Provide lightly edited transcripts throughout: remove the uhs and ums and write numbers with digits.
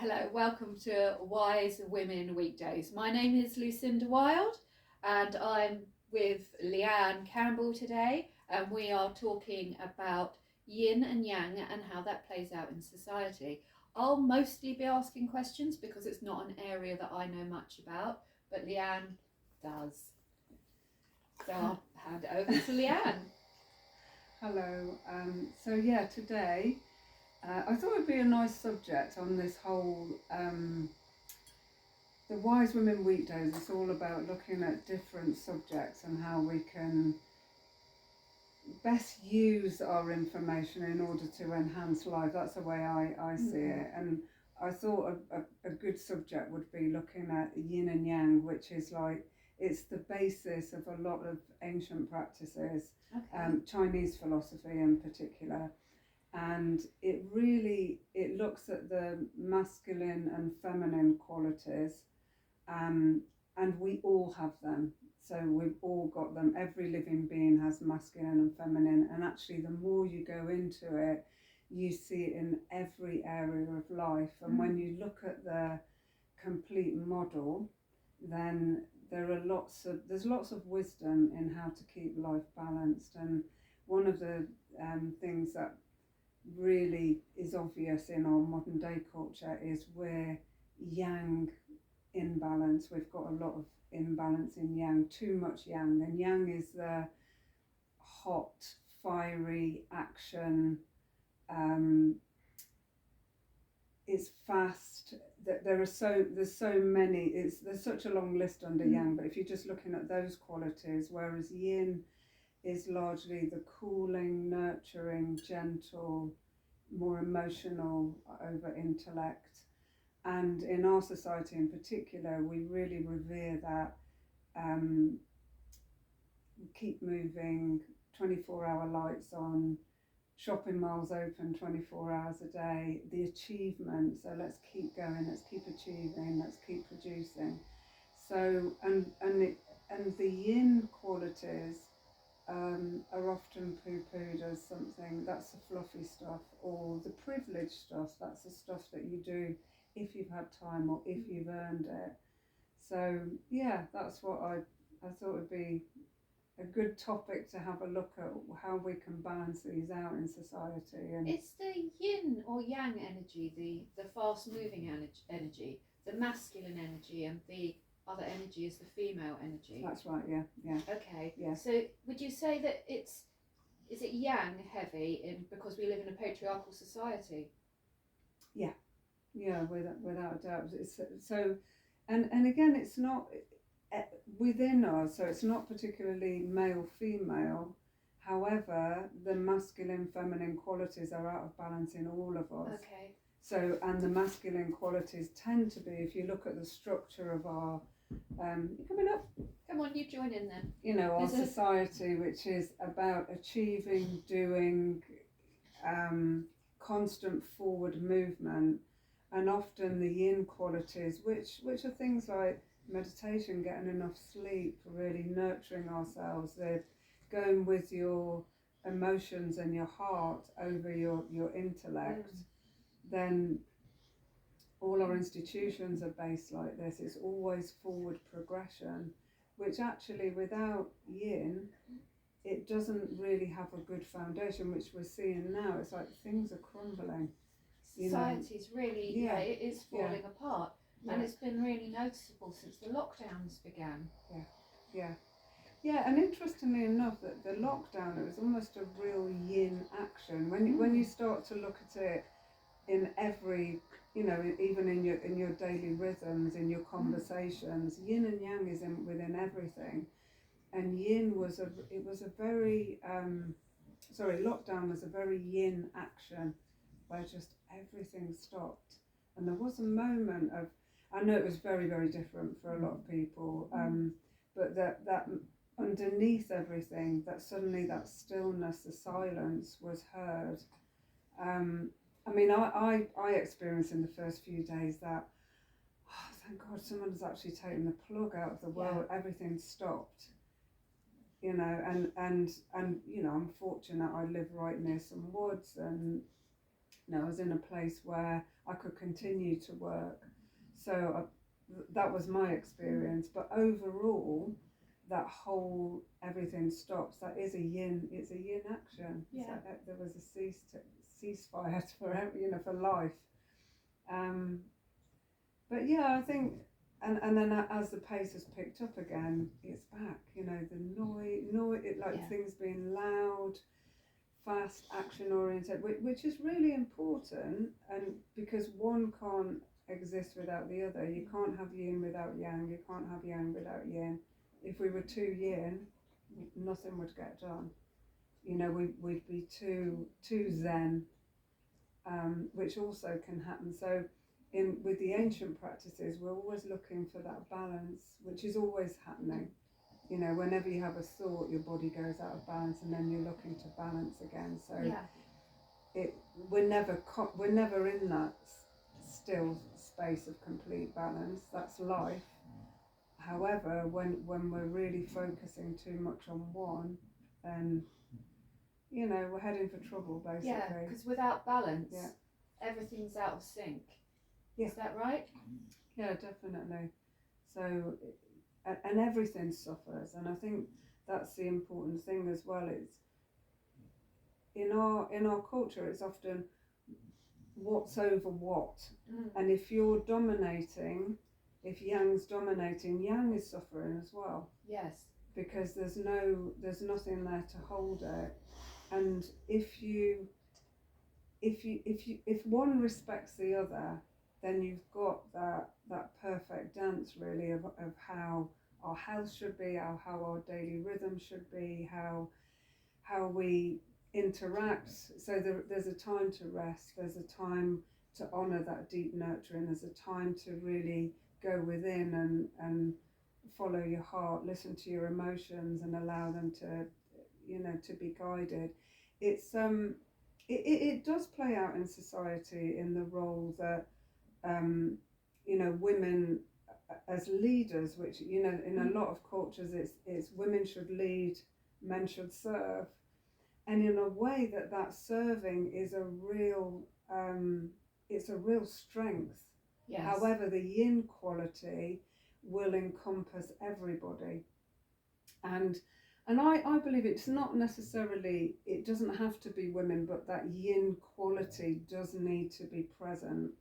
Hello, welcome to Wise Women Weekdays. My name is Lucinda Wild and I'm with Lianne Campbell today, and we are talking about yin and yang and how that plays out in society. I'll mostly be asking questions because it's not an area that I know much about, but Lianne does. So I'll hand it over to Lianne. Hello. Today I thought it'd be a nice subject on this whole the Wise Women Weekdays. It's all about looking at different subjects and how we can best use our information in order to enhance life. That's the way I see it. And I thought a good subject would be looking at Yin and Yang, which is like, it's the basis of a lot of ancient practices, Chinese philosophy in particular. And it looks at the masculine and feminine qualities, and we all have them. So we've all got them. Every living being has masculine and feminine, and actually the more you go into it, you see it in every area of life. And when you look at the complete model, then there's lots of wisdom in how to keep life balanced. And one of the things that really is obvious in our modern day culture is we're yang imbalance. We've got a lot of imbalance in yang, too much yang. And yang is the hot, fiery action. It's fast. There's so many. There's such a long list under yang. But if you're just looking at those qualities, whereas yin is largely the cooling, nurturing, gentle, more emotional over intellect. And in our society in particular, we really revere that keep moving, 24-hour lights on, shopping malls open 24 hours a day, the achievement. So let's keep going, let's keep achieving, let's keep producing. So and the yin qualities are often poo-pooed as something that's the fluffy stuff, or the privileged stuff. That's the stuff that you do if you've had time or if you've earned it. So yeah, that's what I thought would be a good topic to have a look at, how we can balance these out in society. And It's the yin or yang energy, the fast moving energy, the masculine energy, and the other energy is the female energy. That's right, yeah. Okay. Yeah. So would you say that is it yang heavy because we live in a patriarchal society? Yeah, without a doubt. So, and again, it's not within us, so it's not particularly male female. However, the masculine feminine qualities are out of balance in all of us. Okay. So, and the masculine qualities tend to be, if you look at the structure of our you're coming up. Come on, you join in then. You know, our society, which is about achieving, doing, constant forward movement, and often the yin qualities, which are things like meditation, getting enough sleep, really nurturing ourselves, they're going with your emotions and your heart over your intellect. Then all our institutions are based like this. It's always forward progression, which actually without yin, it doesn't really have a good foundation, which we're seeing now. It's like things are crumbling. Society's really, it is falling apart. And it's been really noticeable since the lockdowns began. Yeah, and interestingly enough, that the lockdown, it was almost a real yin action. When you start to look at it in every, even in your daily rhythms, in your conversations, yin and yang is within everything. And yin lockdown was a very yin action, where just everything stopped. And there was a moment of, I know it was very, very different for a lot of people, but that underneath everything, that suddenly that stillness, the silence was heard. I mean, I experienced in the first few days that, thank God someone has actually taken the plug out of the world. Everything stopped, and I'm fortunate I live right near some woods, and I was in a place where I could continue to work. So that was my experience. But overall, that whole everything stops. That is a yin. It's a yin action. Yeah. So there was a ceasefire for for life. But yeah, I think, and then as the pace has picked up again, it's back. The noise, things being loud, fast, action oriented, which is really important, and because one can't exist without the other. You can't have yin without yang. You can't have yang without yin. If we were too yin, nothing would get done. We'd be too zen, which also can happen. So with the ancient practices, we're always looking for that balance, which is always happening. Whenever you have a thought, your body goes out of balance, and then you're looking to balance again. So we're never in that still space of complete balance. That's life. However, when we're really focusing too much on one, then we're heading for trouble, basically. Yeah, because without balance, everything's out of sync. Yeah. Is that right? Yeah, definitely. So, and everything suffers, and I think that's the important thing as well. It's in our culture, it's often what's over what, and if you're dominating, if Yang's dominating, Yang is suffering as well. Yes. Because there's nothing there to hold it, and if one respects the other, then you've got that perfect dance really of how our health should be, how our daily rhythm should be, how we interact. So there's a time to rest, there's a time to honour that deep nurturing, there's a time to really go within and follow your heart, listen to your emotions and allow them to be guided. It's it does play out in society in the role that women as leaders, which in a lot of cultures it's women should lead, men should serve, and in a way that serving is a real it's a real strength. Yes. However, the yin quality will encompass everybody, and I believe it's not necessarily, it doesn't have to be women, but that yin quality does need to be present,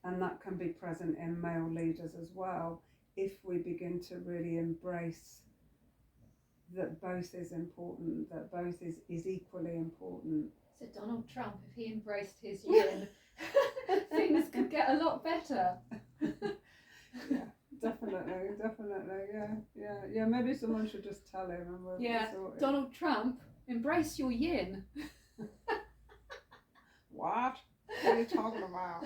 and that can be present in male leaders as well, if we begin to really embrace that both is important, that both is equally important. So Donald Trump, if he embraced his yin, things could get a lot better. Yeah. Definitely, yeah. Maybe someone should just tell him. Donald Trump, embrace your yin. What are you talking about?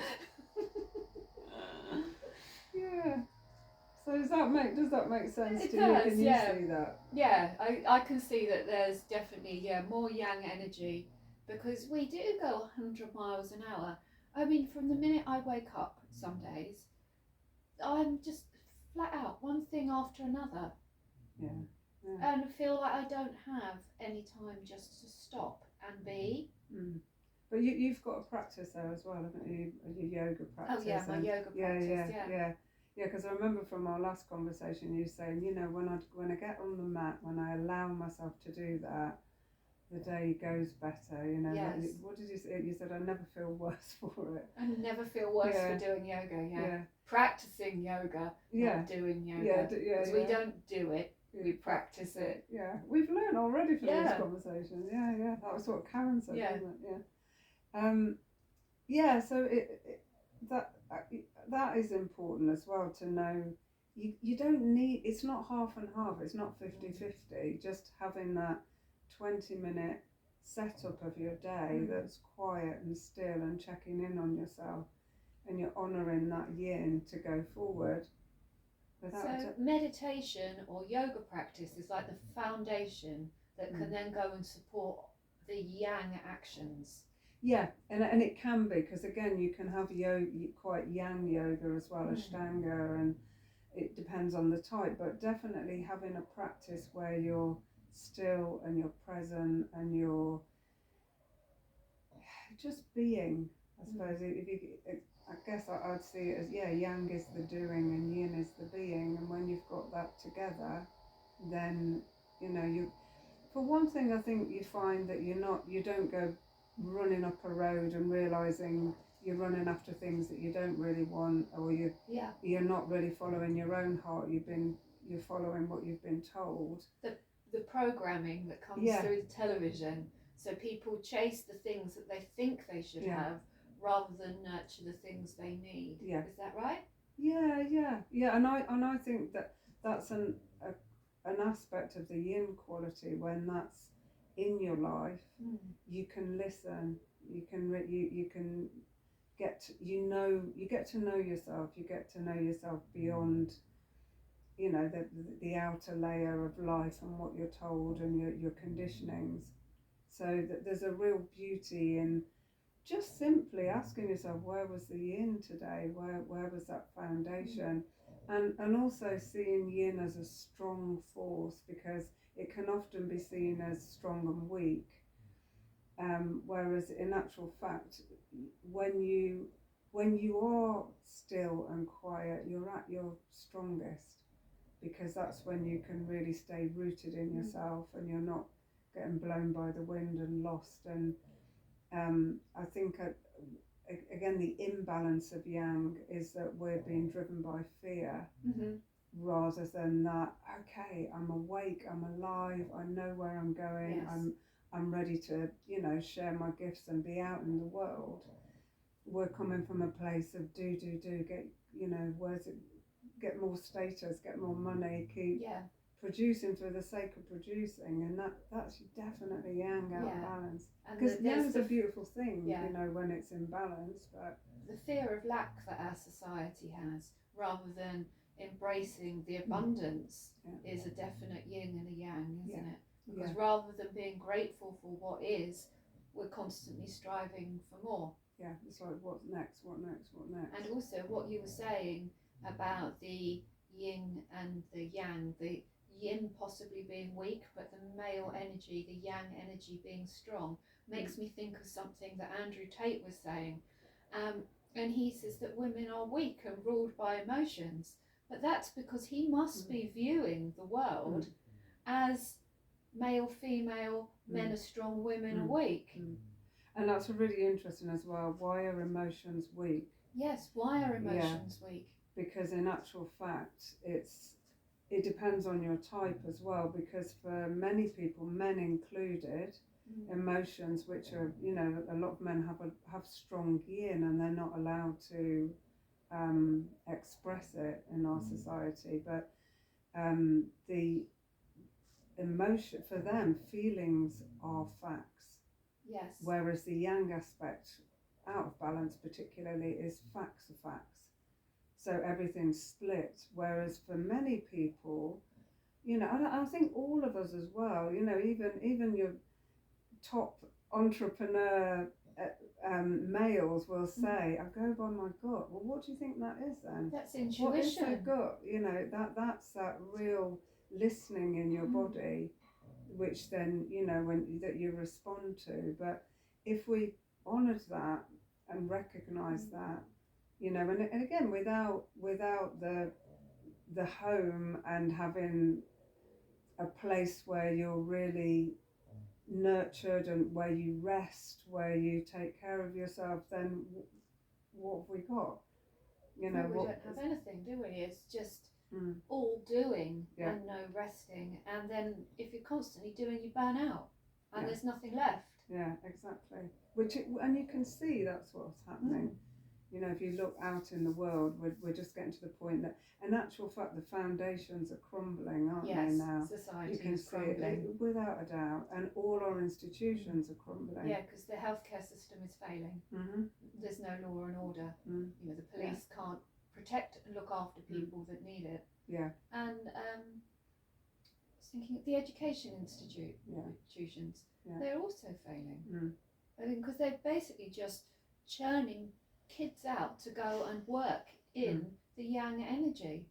Yeah. So does that make sense to you? Can you see that? Yeah, I can see that there's definitely more yang energy, because we do go 100 miles an hour. I mean, from the minute I wake up some days, I'm just flat out, one thing after another. Yeah. And I feel like I don't have any time just to stop and be. But you've got a practice there as well, haven't you? Your yoga practice. Oh yeah, my yoga practice. Yeah, because I remember from our last conversation you saying, when I get on the mat, when I allow myself to do that, the day goes better. Yes. What did you say? You said I never feel worse for it. I never feel worse for doing yoga. Yeah. Practicing yoga, not doing yoga. Because we don't do it. We practice it. Yeah, we've learned already from this conversation. Yeah. That was what Karen said, wasn't it? Yeah. So that is important as well to know. You don't need. It's not half and half. It's not 50-50. Just having that 20-minute setup of your day that's quiet and still and checking in on yourself, and you're honouring that yin to go forward. So meditation or yoga practice is like the foundation that can then go and support the yang actions. Yeah, and it can be, because again you can have quite yang yoga as well, Ashtanga, and it depends on the type, but definitely having a practice where you're still and you're present and you're just being. I suppose if you, I guess I'd see it as, yeah, yang is the doing and yin is the being, and when you've got that together, then you. For one thing, I think you find that you don't go running up a road and realising you're running after things that you don't really want, or you're not really following your own heart. You're following what you've been told. The programming that comes through the television. So people chase the things that they think they should have, rather than nurture the things they need. Yeah. Is that right? Yeah. And I think that's an aspect of the yin quality. When that's in your life, you can listen. You can get you get to know yourself. You get to know yourself beyond the outer layer of life and what you're told and your conditionings. So that there's a real beauty in just simply asking yourself, where was the yin today? Where was that foundation? And also seeing yin as a strong force, because it can often be seen as strong and weak. Whereas in actual fact, when you are still and quiet, you're at your strongest, because that's when you can really stay rooted in yourself and you're not getting blown by the wind and lost. And I think again the imbalance of yang is that we're being driven by fear, rather than that, okay, I'm awake, I'm alive, I know where I'm going, I'm ready to share my gifts and be out in the world. We're coming from a place of do get where's it, get more status, get more money, keep producing for the sake of producing, and that's definitely yang out of balance. Because yang is a beautiful thing, when it's in balance. But the fear of lack that our society has, rather than embracing the abundance, is a definite yin and a yang, isn't it? Because rather than being grateful for what is, we're constantly striving for more. Yeah, it's like what next? And also what you were saying about the yin and the yang, the yin possibly being weak, but the male energy, the yang energy being strong, makes me think of something that Andrew Tate was saying. And he says that women are weak and ruled by emotions, but that's because he must be viewing the world as male, female, men are strong, women are weak. And that's really interesting as well. Why are emotions weak? Yes, why are emotions weak? Because in actual fact, it depends on your type as well. Because for many people, men included, emotions which are, a lot of men have strong yin, and they're not allowed to express it in our society. But the emotion for them, feelings are facts. Yes. Whereas the yang aspect, out of balance particularly, is facts are facts. So everything's split. Whereas for many people, I think all of us as well, even your top entrepreneur males will say, I go by my gut. Well, what do you think that is then? That's intuition. What is the gut? That's that real listening in your body, which then that you respond to. But if we honoured that and recognised that, and again without the home and having a place where you're really nurtured and where you rest, where you take care of yourself, then what have we got? We don't have anything, do we? It's just all doing and no resting. And then if you're constantly doing, you burn out and there's nothing left. Yeah, exactly. And you can see that's what's happening. If you look out in the world, we're just getting to the point that, in actual fact, the foundations are crumbling, aren't they now? Society you can is see crumbling. it without a doubt, and all our institutions are crumbling. Yeah, because the healthcare system is failing. There's no law and order. The police can't protect and look after people that need it. Yeah. And I was thinking of the education institutions, they're also failing. I think because they're basically just churning kids out to go and work in the yang energy.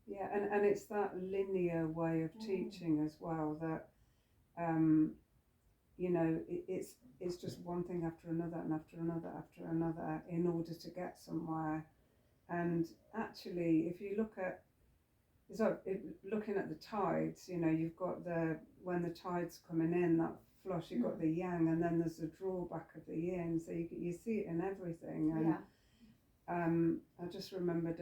And it's that linear way of teaching as well, that it's just one thing after another and after another after another in order to get somewhere. And actually, if you look at looking at the tides, you've got when the tide's coming in, that flush, you've got the yang, and then there's the drawback of the yin. So you see it in everything. And I just remembered,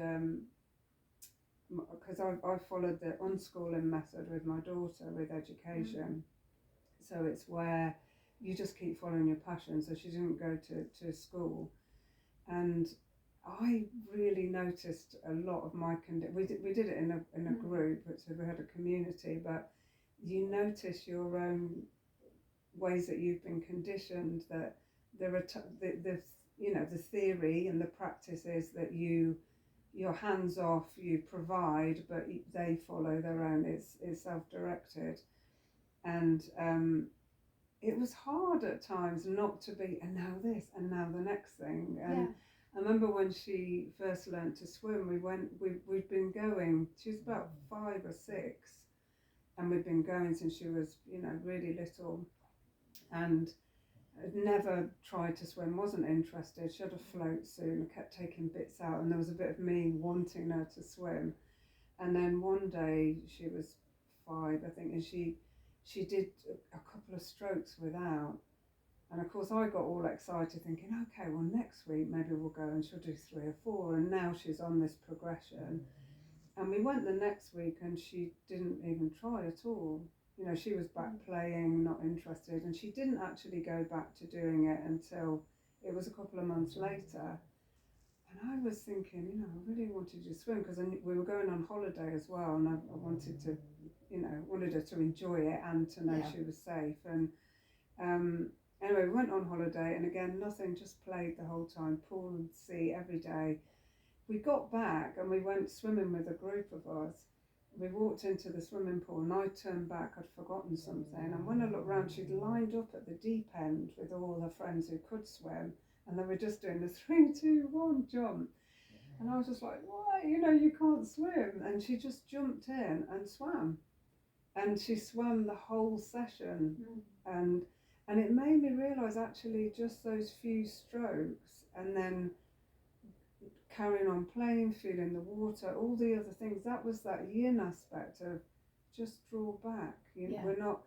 because I followed the unschooling method with my daughter with education. So it's where you just keep following your passion. So she didn't go to school, and I really noticed a lot of my we did it in a group, so we had a community, but you notice your own ways that you've been conditioned, that there are the theory and the practice is that you're hands off, you provide, but they follow their own. It's self-directed, and it was hard at times not to be, and now this, and now the next thing. And I remember when she first learned to swim, we'd been going, she was about 5 or 6, and we'd been going since she was, really little, and had never tried to swim, wasn't interested. She had a float soon, kept taking bits out, and there was a bit of me wanting her to swim. And then one day, she was 5, I think, and she did a couple of strokes without. And of course I got all excited thinking, okay, well next week maybe we'll go and she'll do 3 or 4. And now she's on this progression. And we went the next week and she didn't even try at all. She was back playing, not interested. And she didn't actually go back to doing it until it was a couple of months later. And I was thinking, I really wanted to swim, because we were going on holiday as well. And I wanted to, wanted her to enjoy it and to know she was safe. And anyway, we went on holiday, and again, nothing, just played the whole time, pool and sea every day. We got back and we went swimming with a group of us. We walked into the swimming pool and I turned back, I'd forgotten something. And when I looked round, she'd lined up at the deep end with all her friends who could swim. And they were just doing the 3, 2, 1 jump. And I was just like, what? You can't swim. And she just jumped in and swam. And she swam the whole session. And it made me realise, actually, just those few strokes and then carrying on playing, feeling the water, all the other things, that was that yin aspect of just draw back. We're not,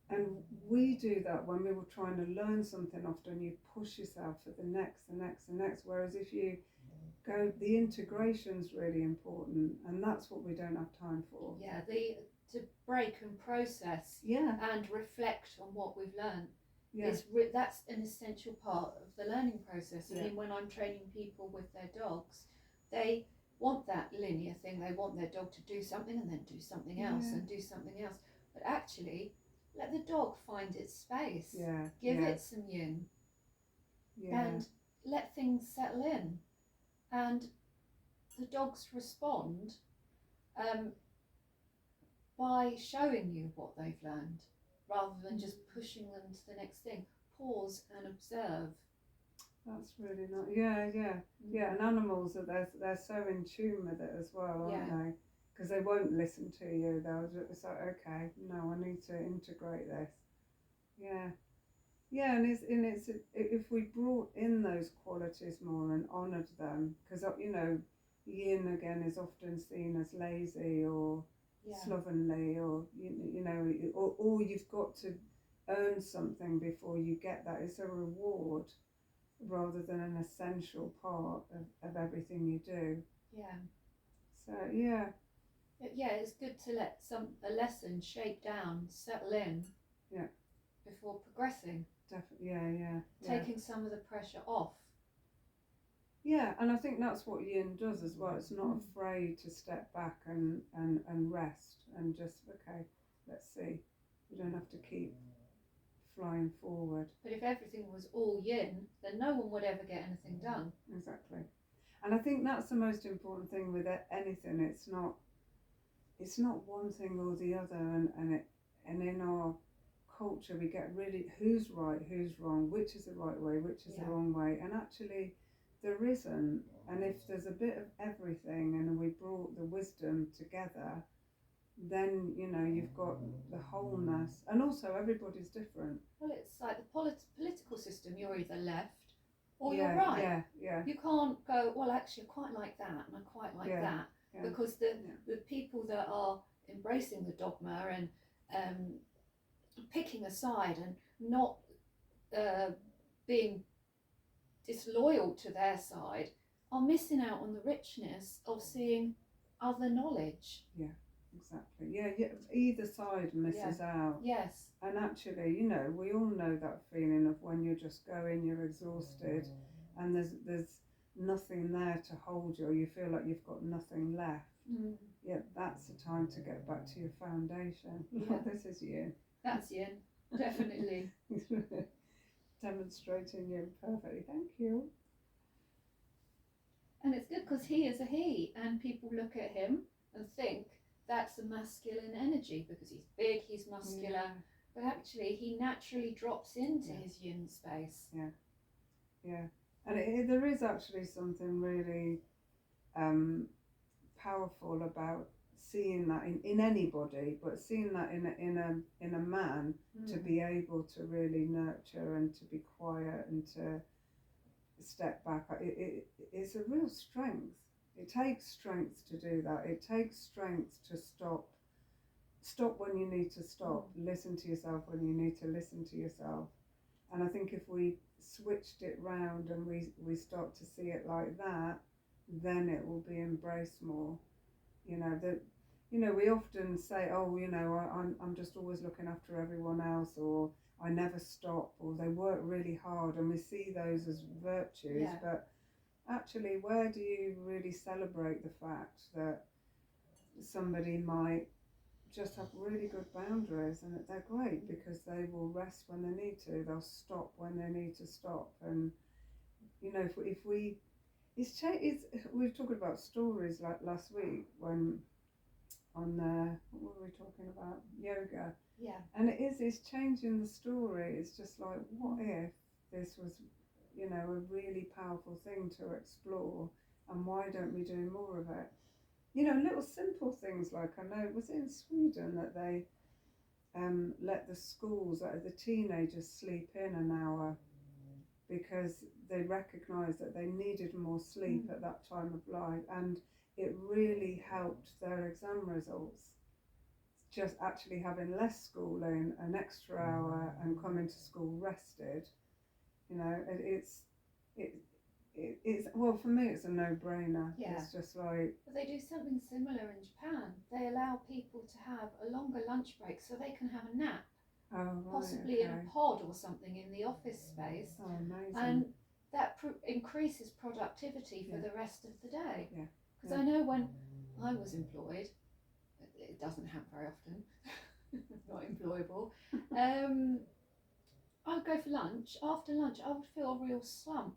and we do that when we were trying to learn something. Often you push yourself for the next, whereas if you go, the integration's really important, and that's what we don't have time for. To break and process and reflect on what we've learned. That's an essential part of the learning process. I mean, when I'm training people with their dogs, they want that linear thing. They want their dog to do something and then do something else and do something else. But actually, let the dog find its space. Give it some yin. And let things settle in. And the dogs respond by showing you what they've learned, rather than just pushing them to the next thing. Pause and observe. That's really nice. And animals, they're so in tune with it as well, aren't they? Because they won't listen to you. They'll just like, okay, no, I need to integrate this. And it's if we brought in those qualities more and honoured them, because yin again is often seen as lazy or slovenly, or or you've got to earn something before you get that. It's a reward rather than an essential part of everything you do. So it's good to let a lesson shake down, settle in before progressing. Definitely. Taking some of the pressure off. And I think that's what yin does as well. It's not afraid to step back and rest and just, okay, let's see. You don't have to keep flying forward. But if everything was all yin, then no one would ever get anything done. Exactly. And I think that's the most important thing with anything. It's not one thing or the other, and in our culture we get really, who's right, who's wrong, which is the right way, which is the wrong way, and actually there isn't. And if there's a bit of everything and we brought the wisdom together, then you've got the wholeness, and also everybody's different. Well, it's like the political system. You're either left or Yeah, you're right. Yeah. You can't go, well, actually, I quite like that, and I quite like that, because the people that are embracing the dogma and picking a side and not being disloyal to their side are missing out on the richness of seeing other knowledge. Yeah, exactly. Yeah, either side misses out. Yes. And actually, we all know that feeling of when you're just going, you're exhausted, and there's nothing there to hold you, or you feel like you've got nothing left. Yeah, that's the time to get back to your foundation. Yeah. This is Yin. That's Yin, definitely. Demonstrating Yin perfectly. Thank you. And it's good because he is a he, and people look at him and think that's a masculine energy because he's big, he's muscular, but actually he naturally drops into his Yin space. Yeah. And there is actually something really powerful about seeing that in anybody, but seeing that in a man, to be able to really nurture and to be quiet and to step back. It's a real strength. It takes strength to do that. It takes strength to stop when you need to stop, listen to yourself when you need to listen to yourself. And I think if we switched it round and we start to see it like that, then it will be embraced more. We often say, oh, I'm just always looking after everyone else, or I never stop, or they work really hard, and we see those as virtues. But actually, where do you really celebrate the fact that somebody might just have really good boundaries, and that they're great because they will rest when they need to, they'll stop when they need to stop. And if we we were talking about stories like last week when on what were we talking about, yoga, and it's changing the story. It's just like, what if this was a really powerful thing to explore, and why don't we do more of it? Little simple things like, I know it was in Sweden that they let the schools, the teenagers sleep in an hour because they recognised that they needed more sleep at that time of life, and it really helped their exam results. Just actually having less schooling, an extra hour, and coming to school rested. It's well, for me it's a no-brainer. It's just like, but they do something similar in Japan. They allow people to have a longer lunch break so they can have a nap, possibly in a pod or something in the office space. Oh, amazing. And that increases productivity for the rest of the day. Because I know when I was employed, it doesn't happen very often, not employable, I'd go for lunch. After lunch I would feel a real slump,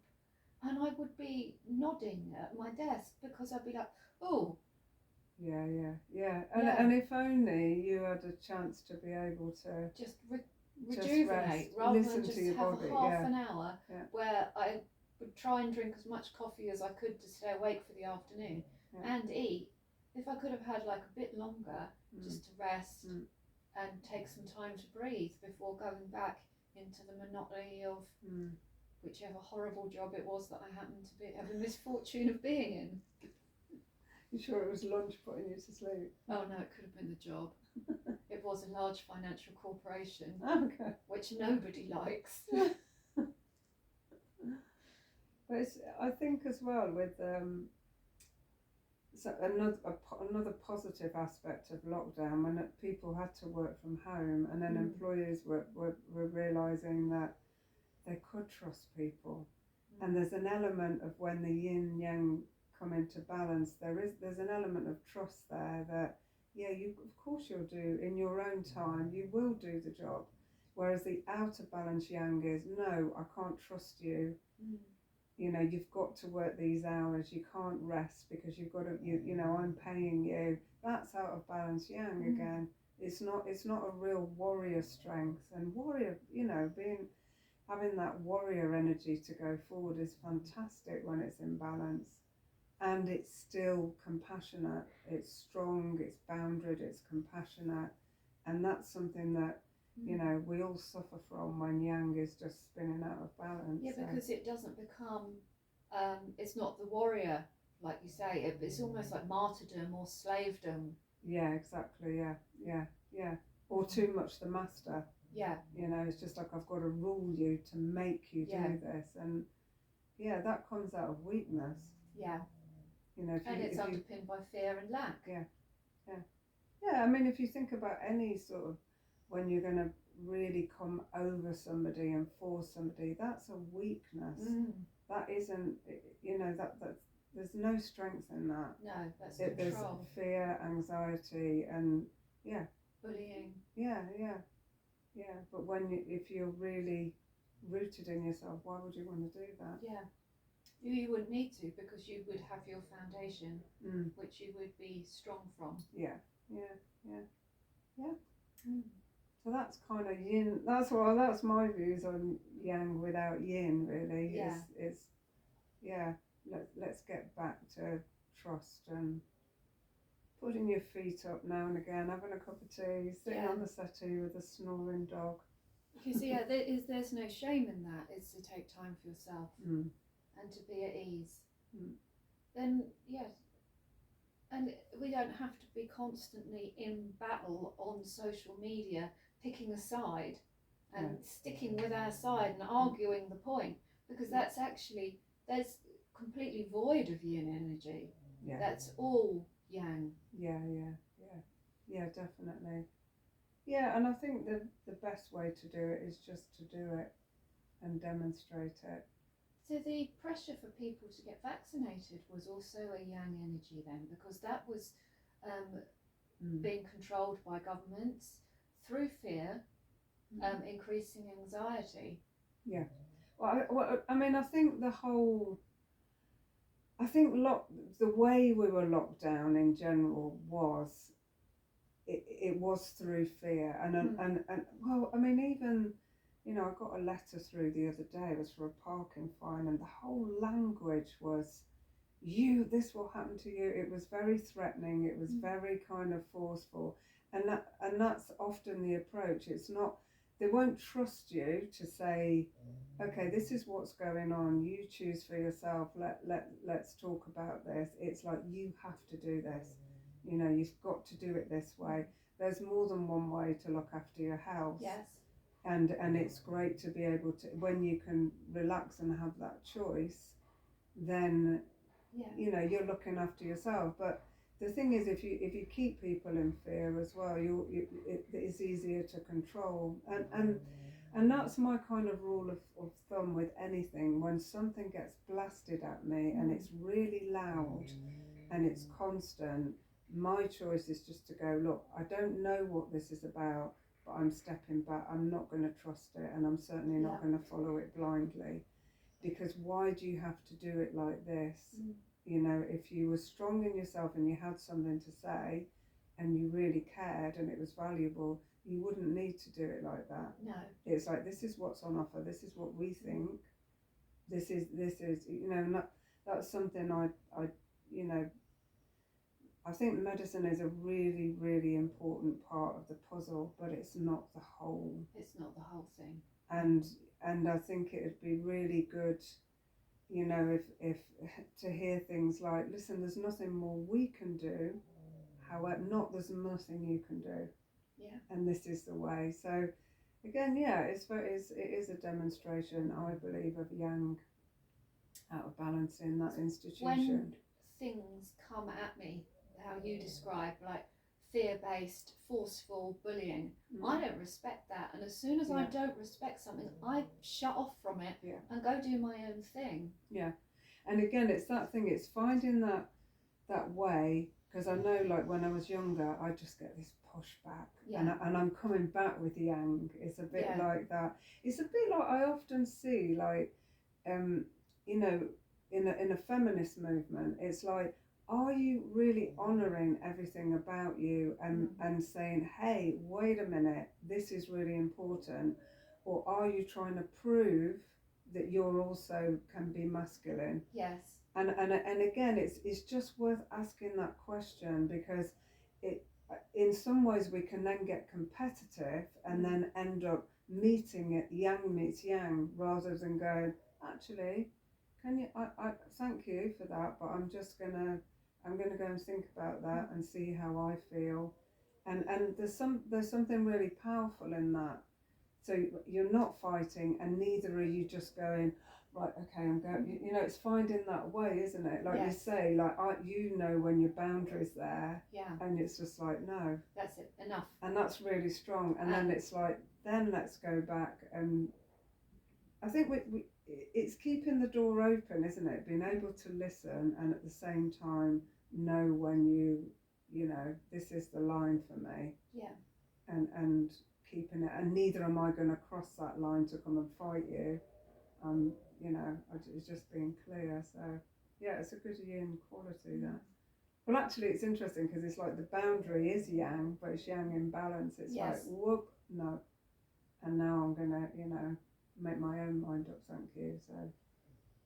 and I would be nodding at my desk because I'd be like, oh. And if only you had a chance to be able to just rejuvenate, rather than just have a half an hour where I would try and drink as much coffee as I could to stay awake for the afternoon and eat. If I could have had like a bit longer just to rest and take some time to breathe before going back into the monotony of whichever horrible job it was that I happened to have the misfortune of being in. You sure it was lunch putting you to sleep? Oh no, it could have been the job. It was a large financial corporation, which nobody likes. But I think as well with so another positive aspect of lockdown, when people had to work from home, and then employers were realising that they could trust people. And there's an element of when the yin-yang come into balance, there's an element of trust there that, you of course you'll do in your own time, you will do the job. Whereas the out of balance yang is, no, I can't trust you. You've got to work these hours, you can't rest because you've got to, I'm paying you. That's out of balance yang again. It's not a real warrior strength. And warrior, having that warrior energy to go forward is fantastic when it's in balance. and it's still compassionate. It's strong, it's bounded, it's compassionate, and that's something that, you know, we all suffer from when yang is just spinning out of balance. Yeah, because it doesn't become, it's not the warrior, like you say, it's almost like martyrdom or slavedom. Yeah, exactly. Yeah. Or too much the master. Yeah. You know, it's just like, I've got to rule you to make you do this, and yeah, that comes out of weakness. Yeah. You know, and it's underpinned by fear and lack. Yeah. I mean, if you think about any sort of, when you're going to really come over somebody and force somebody, that's a weakness. That isn't, you know, that there's no strength in that. No, that's control. There's fear, anxiety, and bullying. Yeah. But if you're really rooted in yourself, why would you want to do that? Yeah. You wouldn't need to, because you would have your foundation, which you would be strong from. Yeah. So that's kind of yin. That's my views on yang without yin. Really, Let's get back to trust and putting your feet up now and again, having a cup of tea, sitting on the settee with a snoring dog. Because there's no shame in that. It's to take time for yourself and to be at ease. Then and we don't have to be constantly in battle on social media, picking a side and sticking with our side and arguing the point, because that's completely void of yin energy. That's all yang. Definitely. And I think the best way to do it is just to do it and demonstrate it. So the pressure for people to get vaccinated was also a yang energy then, because that was being controlled by governments through fear, increasing anxiety. Yeah. Well, I mean, I think the way we were locked down in general was, it was through fear, and well, I mean, even, you know, I got a letter through the other day. It was for a parking fine, and the whole language was, this will happen to you. It was very threatening. It was very kind of forceful, and that's often the approach. It's not, they won't trust you to say, okay, this is what's going on. You choose for yourself. Let's talk about this. It's like, you have to do this. You know, you've got to do it this way. There's more than one way to look after your house. Yes. And it's great to be able to, when you can relax and have that choice, then you know, you're looking after yourself. But the thing is, if you keep people in fear as well, it is easier to control. And that's my kind of rule of thumb with anything. When something gets blasted at me and it's really loud and it's constant, my choice is just to go, look, I don't know what this is about, but I'm stepping back. I'm not going to trust it, and I'm certainly not going to follow it blindly. Because why do you have to do it like this? You know, if you were strong in yourself and you had something to say and you really cared and it was valuable, you wouldn't need to do it like that. No. It's like, this is what's on offer. This is what we think. This is, you know, and that's something I you know, I think medicine is a really, really important part of the puzzle, but it's not the whole. It's not the whole thing. And I think it would be really good, you know, if to hear things like, listen, there's nothing more we can do. However, there's nothing you can do. Yeah. And this is the way. So again, it is a demonstration, I believe, of yang out of balance in that institution. When things come at me, how you describe, like fear-based, forceful bullying, I don't respect that. And as soon as I don't respect something, I shut off from it and go do my own thing. Yeah. And again, it's that thing, it's finding that way, because I know, like, when I was younger, I just get this pushback, and I'm coming back with yang. It's a bit like that. It's a bit like, I often see, like, you know, in a feminist movement, it's like, are you really honouring everything about you and saying, hey, wait a minute, this is really important? Or are you trying to prove that you're also can be masculine. Yes. And again, it's just worth asking that question, because it, in some ways we can then get competitive and then end up meeting it yang meets yang, rather than going, actually, can you, I thank you for that, but I'm gonna go and think about that and see how I feel. And there's something really powerful in that. So you're not fighting, and neither are you just going, right, okay, I'm going, you know, it's finding that way, isn't it? Like you say, like, you know when your boundary's there, and it's just like, no. That's it, enough. And that's really strong. And then it's like, then let's go back. And I think it's keeping the door open, isn't it? Being able to listen, and at the same time know when you know, this is the line for me. Yeah. And keeping it, and neither am I going to cross that line to come and fight you. You know, it's just being clear. So yeah, it's a good yin quality, that. Well, actually, it's interesting, because it's like the boundary is yang, but it's yang imbalance. It's like, whoop, no, and now I'm gonna, you know, make my own mind up. Thank you. So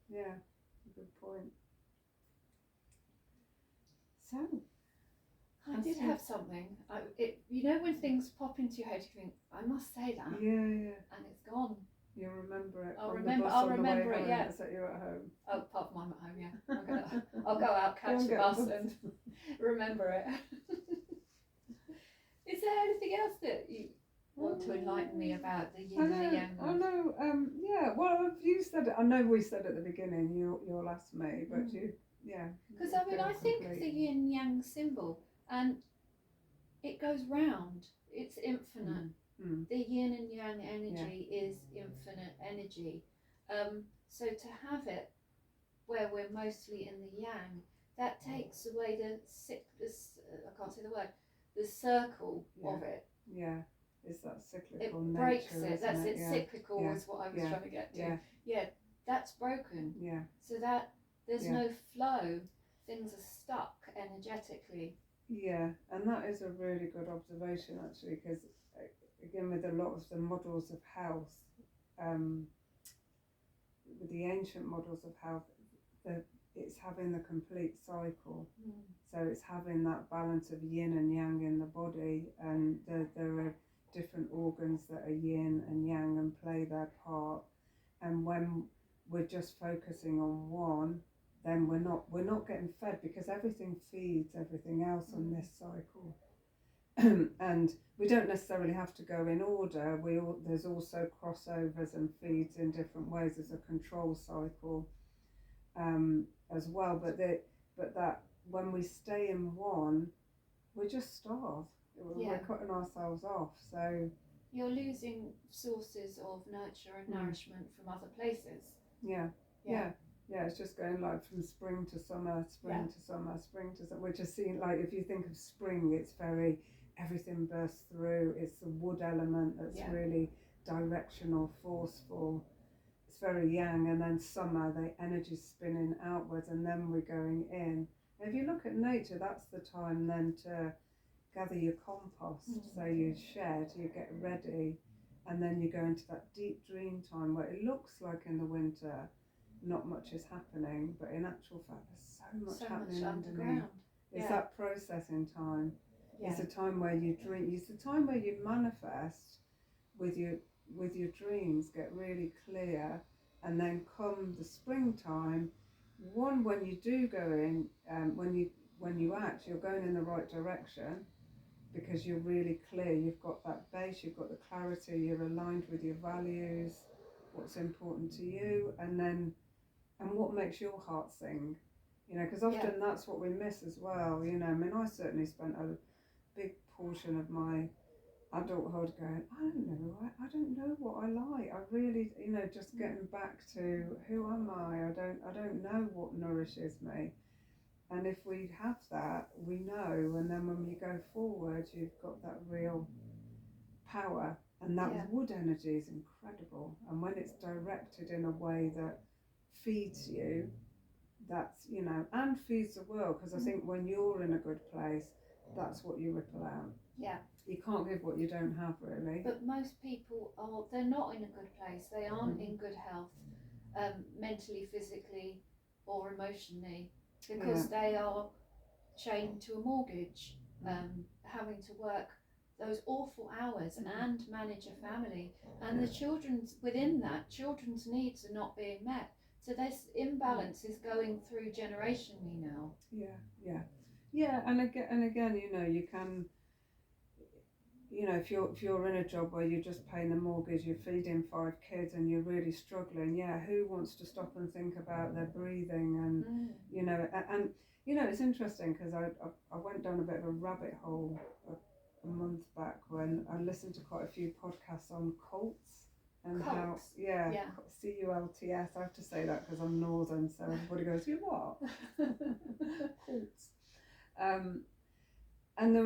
yeah, good point. So I did have something. You know when things pop into your head, you think, I must say that. Yeah. And it's gone. You'll remember it. I'll remember it. Yeah. So you're at home. Oh, apart from I'm at home. Yeah. I'll go out, catch the bus, and remember it. Is there anything else that you want to enlighten me about the yin and the yang? I know. Yeah. Well, you said it. I know we said at the beginning. You'll ask me, but you. Yeah. Because I mean, I think of the yin yang symbol, and it goes round. It's infinite. The yin and yang energy is infinite energy. So to have it where we're mostly in the yang, that takes away I can't say the word, the circle of it. Yeah, it's that cyclical nature. It breaks it. That's it. Cyclical is what I was trying to get to. Yeah, that's broken. Yeah. So that there's no flow. Things are stuck energetically. Yeah, and that is a really good observation, actually, because again, with a lot of the models of health, with the ancient models of health, it's having the complete cycle. So it's having that balance of yin and yang in the body, and there are different organs that are yin and yang and play their part. And when we're just focusing on one, then we're not getting fed, because everything feeds everything else on this cycle. And we don't necessarily have to go in order. There's also crossovers and feeds in different ways. There's a control cycle as well. But that when we stay in one, we just starve. We're cutting ourselves off. So you're losing sources of nurture and nourishment from other places. Yeah. It's just going like from spring to summer, spring to summer, spring to summer. We're just seeing, like, if you think of spring, it's very, everything bursts through. It's the wood element that's really directional, forceful. It's very yang. And then summer, the energy's spinning outwards, and then we're going in. And if you look at nature, that's the time then to gather your compost. So you shed, you get ready, and then you go into that deep dream time where it looks like in the winter not much is happening, but in actual fact there's so much happening underneath. It's that processing time. It's a time where you dream. It's the time where you manifest with your dreams, get really clear, and then come the springtime, when you do go in, when you act, you're going in the right direction, because you're really clear. You've got that base, you've got the clarity, you're aligned with your values, what's important to you, and what makes your heart sing, you know, because often that's what we miss as well, you know. I mean, I certainly spent a big portion of my adulthood going, I don't know what I like. I really, you know, just getting back to who am I? I don't know what nourishes me. And if we have that, we know, and then when you go forward, you've got that real power. And that wood energy is incredible. And when it's directed in a way that feeds you, that's, you know, and feeds the world, because I think when you're in a good place, that's what you ripple out. Yeah. You can't give what you don't have, really. But most people they're not in a good place. They aren't in good health. mentally, physically, or emotionally, because they are chained to a mortgage, having to work those awful hours and manage a family, and the children's within that children's needs are not being met, so this imbalance is going through generationally now. And again, you can, if you're in a job where you're just paying the mortgage, you're feeding 5 kids and you're really struggling, who wants to stop and think about their breathing and it's interesting because I went down a bit of a rabbit hole a month back when I listened to quite a few podcasts on cults and Cults. CULTS. I have to say that because I'm northern, so everybody goes, you what? Cults. And there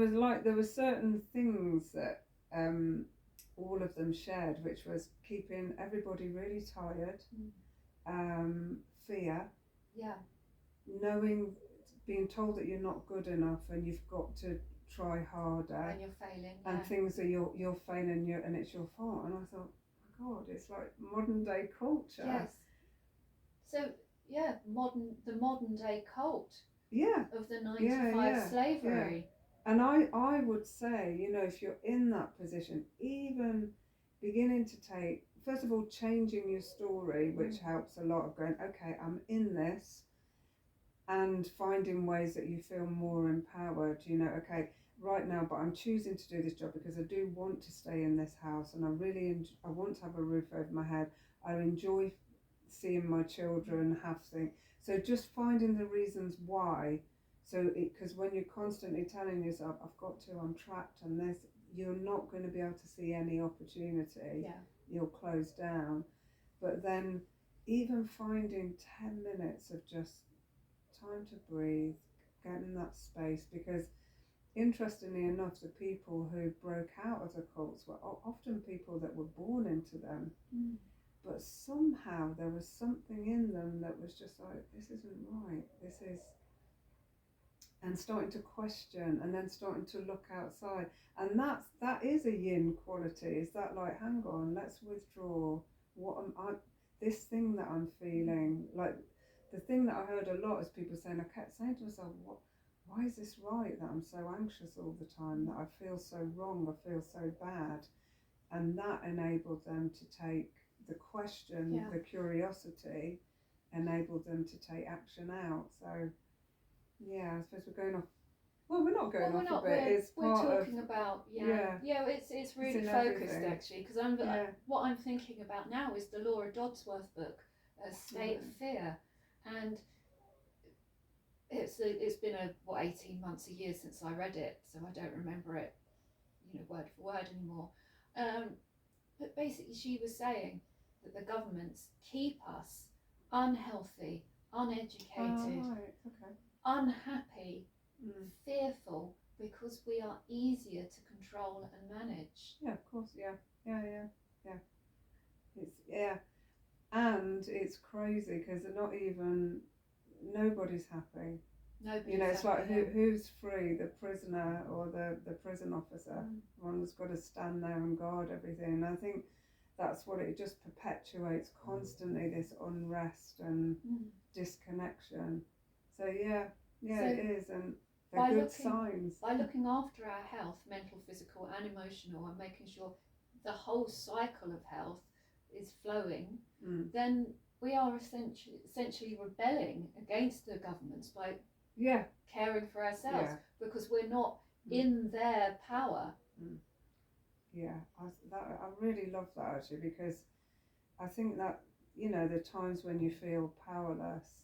were certain things that all of them shared, which was keeping everybody really tired, fear, knowing, being told that you're not good enough and you've got to try harder, and you're failing, and things that you're failing and it's your fault. And I thought, oh God, it's like modern day culture. Yes. So the modern day cult. Of the 9 to 5 slavery. Yeah. And I would say, if you're in that position, even beginning to take, first of all, changing your story, which helps a lot, of going, okay, I'm in this, and finding ways that you feel more empowered, okay, right now, but I'm choosing to do this job because I do want to stay in this house, and I want to have a roof over my head. I enjoy seeing my children have things. So just finding the reasons why. So because when you're constantly telling yourself, I've got to, I'm trapped and this, you're not going to be able to see any opportunity. You'll close down. But then even finding 10 minutes of just time to breathe, getting that space, because interestingly enough, the people who broke out of the cults were often people that were born into them. But somehow there was something in them that was just like, this isn't right, and starting to question, and then starting to look outside. And that is a yin quality. Is that like, hang on, let's withdraw. What am I, this thing that I'm feeling, like the thing that I heard a lot is people saying, I kept saying to myself, why is this right that I'm so anxious all the time, that I feel so wrong, I feel so bad? And that enabled them to take the question, the curiosity, enabled them to take action out. So I suppose we're going off. Well, we're not going off a bit. We're talking about it's really focused actually, because what I'm thinking about now is the Laura Dodsworth book, A State of Fear, and it's been 18 months, a year since I read it, so I don't remember it word for word anymore. But basically she was saying that the governments keep us unhealthy, uneducated, unhappy, fearful, because we are easier to control and manage. Yeah, of course, yeah. And it's crazy because nobody's happy. It's like who's free, the prisoner or the prison officer? One's got to stand there and guard everything. And I think that's what it just perpetuates constantly, this unrest and disconnection. So it is, and they're good signs. By looking after our health, mental, physical and emotional, and making sure the whole cycle of health is flowing, then we are essentially rebelling against the governments by caring for ourselves, because we're not in their power. I really love that actually, because I think that the times when you feel powerless,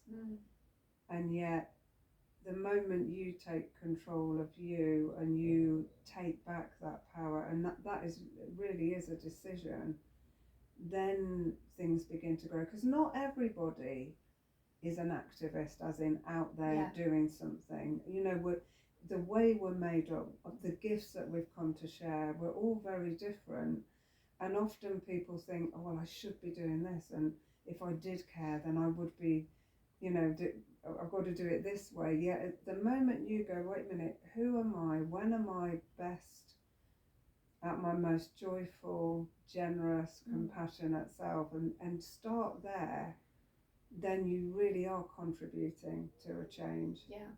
and yet the moment you take control of you and you take back that power, and that really is a decision, then things begin to grow. Because not everybody is an activist, as in out there doing something. The way we're made up, of the gifts that we've come to share, we're all very different. And often people think, oh well, I should be doing this, and if I did care, then I would be, I've got to do it this way. Yet at the moment you go, wait a minute, who am I? When am I best at my most joyful, generous, compassionate self? And start there. then you really are contributing to a change. Yeah.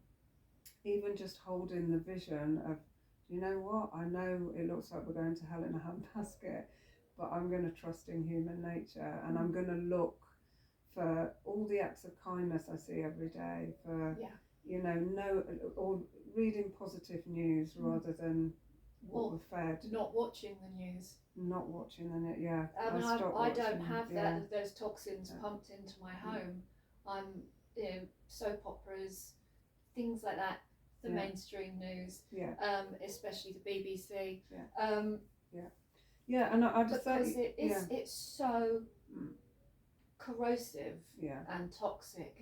Even just holding the vision of, you know what, I know it looks like we're going to hell in a handbasket, but I'm going to trust in human nature, and I'm going to look for all the acts of kindness I see every day, for you know, or reading positive news rather than what we're fed. Not watching the news. Not watching the news, yeah. I don't have those toxins pumped into my home. I'm, you know, soap operas, things like that, the mainstream news, especially the BBC. And I just because it's so corrosive and toxic.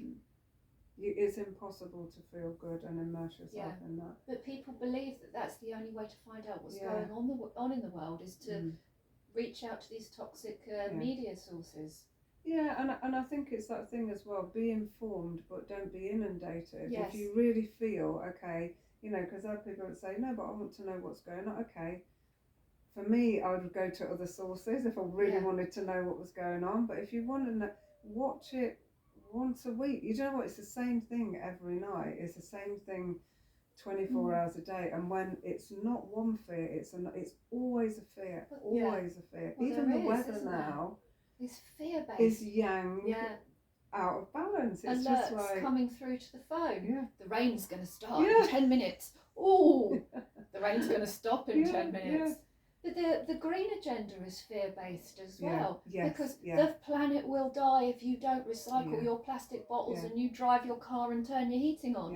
It's impossible to feel good and immerse yourself in that. But people believe that that's the only way to find out what's going on in the world, is to reach out to these toxic media sources. Yeah, and I think it's that thing as well, be informed but don't be inundated. Yes. If you really feel, okay, you know, because there are people that say, no, but I want to know what's going on. Okay, for me, I would go to other sources if I really wanted to know what was going on. But if you want to know, watch it once a week. You know what, it's the same thing every night. It's the same thing 24 hours a day. And when it's not one fear, it's always a fear. Always a fear. Well, even the weather now is fear-based. Is yang out of balance. It's alerts just like coming through to the phone. Yeah. The rain's going to start in 10 minutes. Oh, the rain's going to stop in 10 minutes. But the green agenda is fear-based as well. Because the planet will die if you don't recycle your plastic bottles and you drive your car and turn your heating on.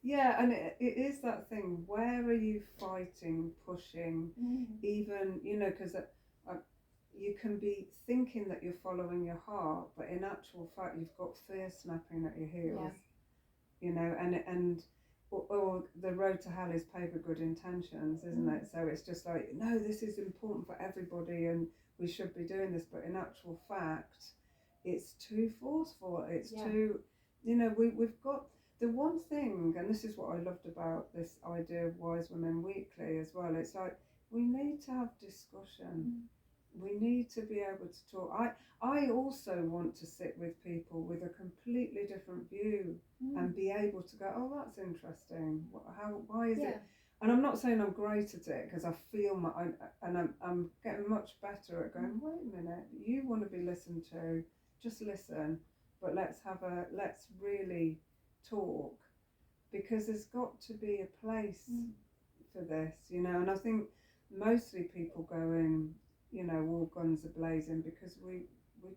Yeah, and it is that thing. Where are you fighting, pushing, even, you know, because you can be thinking that you're following your heart, but in actual fact you've got fear snapping at your heels. You know, and or the road to hell is paved with good intentions, isn't it? So it's just like, no, this is important for everybody and we should be doing this, but in actual fact it's too forceful. It's too, you know, we've got the one thing, and this is what I loved about this idea of Wise Women Weekly as well. It's like, we need to have discussion. We need to be able to talk. I also want to sit with people with a completely different view and be able to go, oh, that's interesting. Why is it? And I'm not saying I'm great at it, because I feel I'm getting much better at going, wait a minute, you want to be listened to, just listen, but let's really talk, because there's got to be a place for this, you know. And I think mostly people go in, you know, all guns are blazing, because we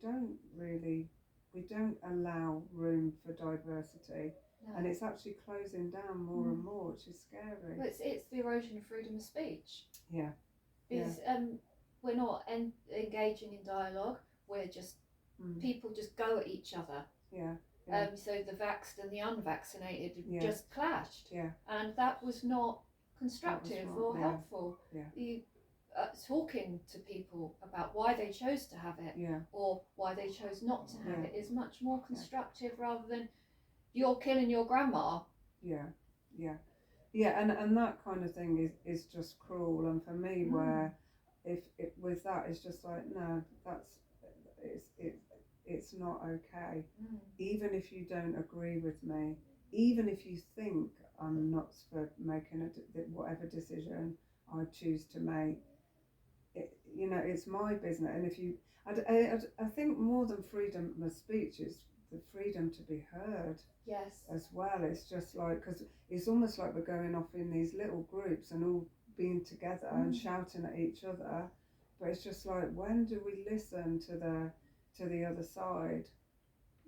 don't allow room for diversity. No. And it's actually closing down more and more, which is scary. Well, it's the erosion of freedom of speech. Yeah. Because we're not engaging in dialogue. We're just people just go at each other. Yeah. So the vaxxed and the unvaccinated just clashed. Yeah. And that was not constructive or helpful. Yeah. Talking to people about why they chose to have it or why they chose not to have it is much more constructive rather than you're killing your grandma. And that kind of thing is just cruel. And for me, where if it with that, it's just like, no, it's not okay. Even if you don't agree with me, even if you think I'm nuts for making whatever decision I choose to make, you know, it's my business. And if you, I think more than freedom of speech is the freedom to be heard. Yes. As well. It's just like, because it's almost like we're going off in these little groups and all being together and shouting at each other, but it's just like, when do we listen to the other side?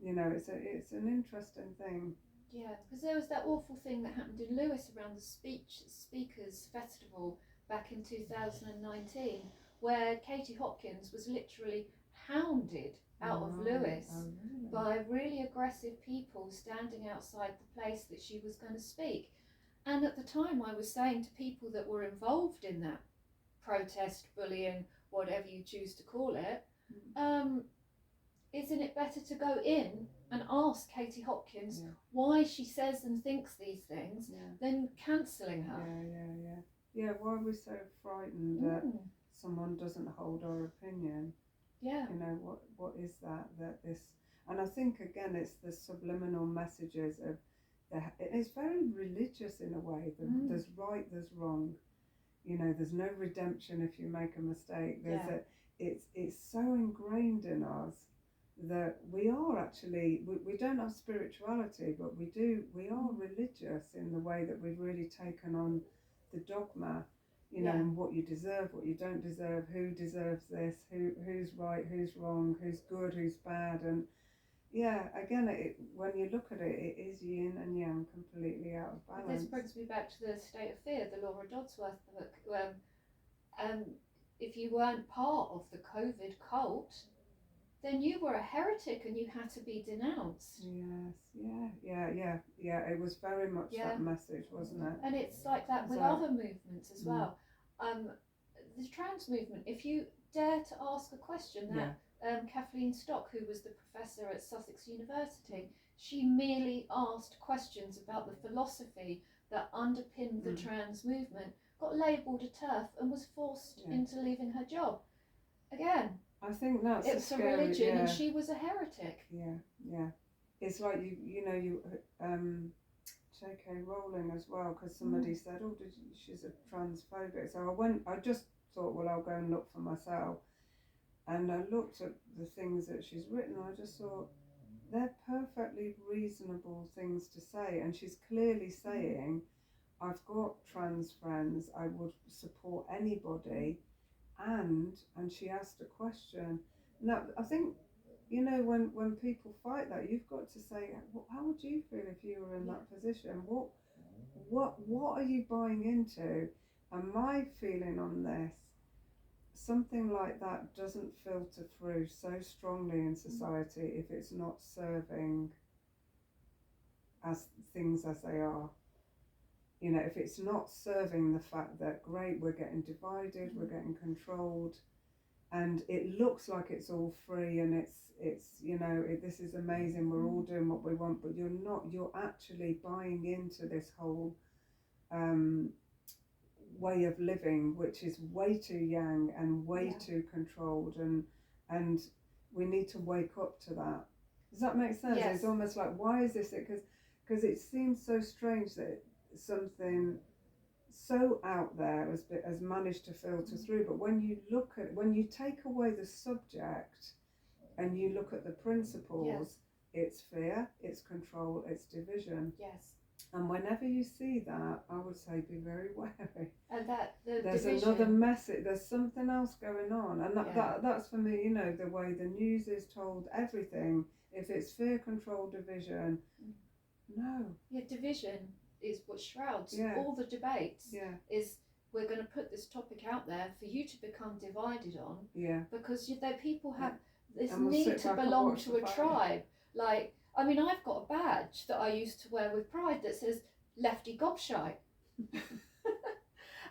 You know, it's an interesting thing. Yeah, because there was that awful thing that happened in Lewis around the Speakers Festival back in 2019, where Katie Hopkins was literally hounded out of Lewis by really aggressive people standing outside the place that she was going to speak. And at the time I was saying to people that were involved in that protest, bullying, whatever you choose to call it, isn't it better to go in and ask Katie Hopkins why she says and thinks these things than cancelling her? Yeah, why are we so frightened that someone doesn't hold our opinion? Yeah. You know, what is that this, And I think again it's the subliminal messages of it's very religious in a way. There's right, there's wrong. You know, there's no redemption if you make a mistake. It's so ingrained in us that we are actually, we don't have spirituality, but we are religious in the way that we've really taken on the dogma, you know, and what you deserve, what you don't deserve, who deserves this, who's right, who's wrong, who's good, who's bad. And again, when you look at it, it is yin and yang completely out of balance. But this brings me back to the state of fear, the Laura Dodsworth book. If you weren't part of the COVID cult, then you were a heretic and you had to be denounced. Yes, it was very much that message, wasn't it? And it's like that with other movements as well. The trans movement, if you dare to ask a question, that Kathleen Stock, who was the professor at Sussex University, she merely asked questions about the philosophy that underpinned the trans movement, got labelled a TERF and was forced into leaving her job. Again, I think that's it's a religion, and she was a heretic. Yeah. It's like you J.K. Rowling as well, because somebody said, "Oh, she's a transphobic." So I just thought, well, I'll go and look for myself, and I looked at the things that she's written. And I just thought they're perfectly reasonable things to say, and she's clearly saying, "I've got trans friends. I would support anybody." And she asked a question. Now, I think, when people fight that, you've got to say, how would you feel if you were in that position? What are you buying into? And my feeling on this, something like that doesn't filter through so strongly in society if it's not serving as things as they are. You know, if it's not serving the fact that, great, we're getting divided, we're getting controlled, and it looks like it's all free and it's this is amazing, we're all doing what we want, but you're actually buying into this whole way of living, which is way too yang and way too controlled, and we need to wake up to that. Does that make sense? Yes. It's almost like, why is this? Because it seems so strange that something so out there has managed to filter through, but when you take away the subject and you look at the principles, it's fear, it's control, it's division. Yes. And whenever you see that, I would say be very wary. And there's division. Another message, there's something else going on, and that's for me, the way the news is told everything. If it's fear, control, division, no. Division is what shrouds all the debates. Is we're going to put this topic out there for you to become divided on. Because people have this need to belong to a tribe. Like, I mean, I've got a badge that I used to wear with pride that says lefty gobshite.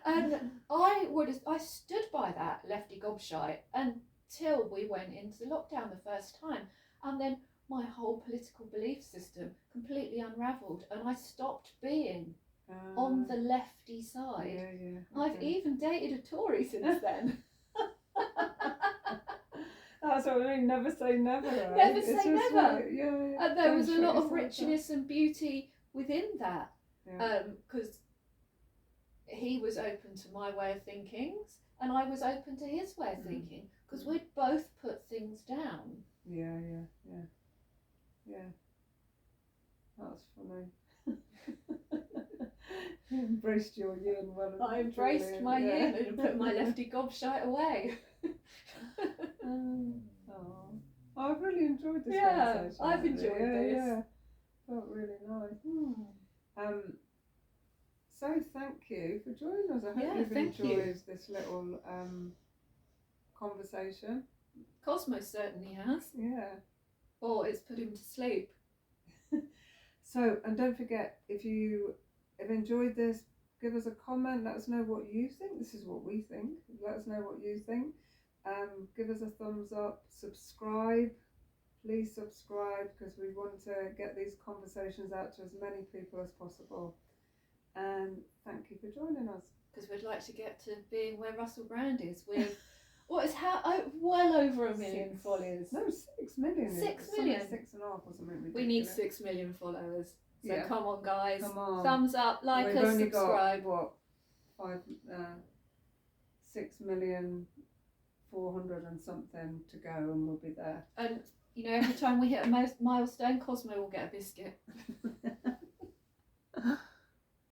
And I stood by that, lefty gobshite, until we went into lockdown the first time, and then my whole political belief system completely unravelled, and I stopped being on the lefty side. Okay. I've even dated a Tory since then. That's what I mean, never say never. Right? Never say never. Like, And there was a lot of richness and beauty within that, because he was open to my way of thinking, and I was open to his way of thinking, because we'd both put things down. Yeah. That's funny. You embraced your yin well. I embraced my yin and put my lefty gobshite away. I've really enjoyed this conversation. I've enjoyed this. Yeah. Felt really nice. So thank you for joining us. I hope you've enjoyed this little conversation. Cosmo certainly has. Yeah. Or it's put him to sleep. So, and don't forget, if you have enjoyed this, give us a comment, let us know what you think. This is what we think. Let us know what you think. Give us a thumbs up, subscribe. Please subscribe, because we want to get these conversations out to as many people as possible. And thank you for joining us. Because we'd like to get to being where Russell Brand is, with What is well over 1 million followers. No, 6 million. 6 Something million. 6.5 or something ridiculous. We need 6 million followers. So Yeah. come on, guys. Come on. Thumbs up, like We've us, only subscribe. got, what, 6,400,000 and something to go, and we'll be there. And, you know, every time we hit a milestone, Cosmo will get a biscuit.